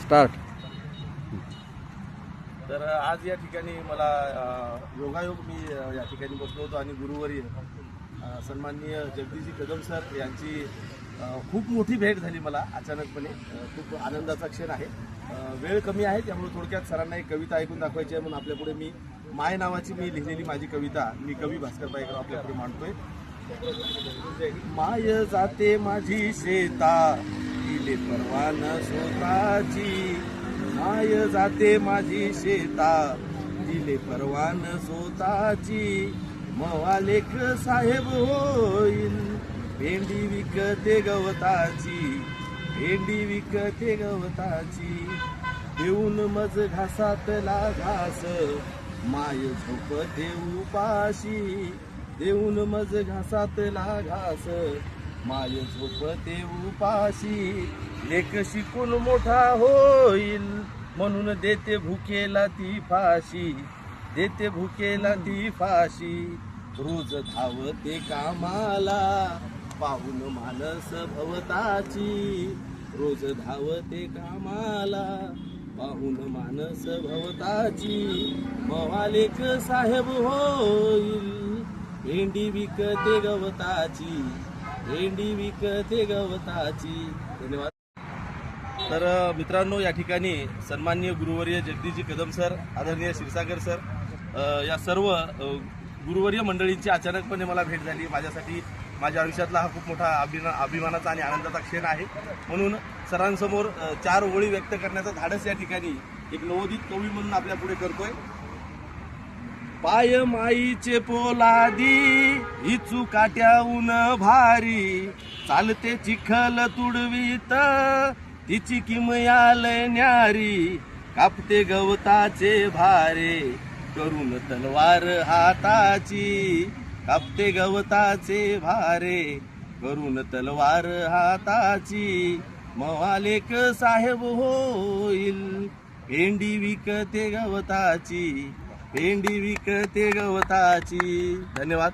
Start. तर आज या ठिकाणी मला योगायोग मी या ठिकाणी बसलो होतो आणि गुरुवारी सन्माननीय जगदीशजी कदम सर यांची खूप मोठी भेट झाली मला अचानकपणे. खूप आनंदाचा क्षण आहे. वेळ कमी आहे त्यामुळे थोडक्यात सरांना एक कविता ऐकून दाखवायची आहे म्हणून आपल्यापुढे मी माय नावाची मी लिहिलेली माझी कविता मी कवी भास्कर पायकर आपल्यापुढे मांडतोय. माय जाते माझी शेता दिले परवान स्वतःची, माय जाते माझी शेता दिले परवान स्वतःची, मवा लेख साहेब होईल भेंडी विकते गवताची, भेंडी विकते गवताची, देऊन मज घासातला घास माय झोपते उपाशी, देऊन मज घासातला घास माय झोपते उपाशी, लेख शिकून मोठा होईल म्हणून देते भुकेला ती फाशी, देते भुकेला ती फाशी, रोज धावते कामाला पाहून मानस भवताची, रोज धावते कामाला पाहून मानस भवताची, मवा लेख साहेब होईल भेंडी विकते गवताची, भेंडी विकते गवताची. धन्यवाद. तर मित्रांनो, या ठिकाणी सन्माननीय गुरुवर्य जगदीशजी कदम सर, आदरणीय क्षीरसागर सर, या सर्व गुरुवर्य मंडळींची अचानकपणे मला भेट झाली. माझ्यासाठी माझ्या आयुष्यातला हा खूप मोठा अभिमानाचा आणि आनंदाचा क्षण आहे. म्हणून सरांसमोर 4 ओळी व्यक्त करण्याचं धाडस या ठिकाणी एक नवोदित कवी म्हणून आपल्या पुढे करतोय. पाय माईचे पोलादी हिचू काट्याऊन भारी, चालते चिखल तुडवीत तिची किमयाल न्यारी, कापते गवताचे भारे करून तलवार हाताची, कापते गवताचे भारे करून तलवार हाताची, मवा लेख साहेब होईल भेंडी विकते गवताची, भेंडी विकते गवताची. धन्यवाद.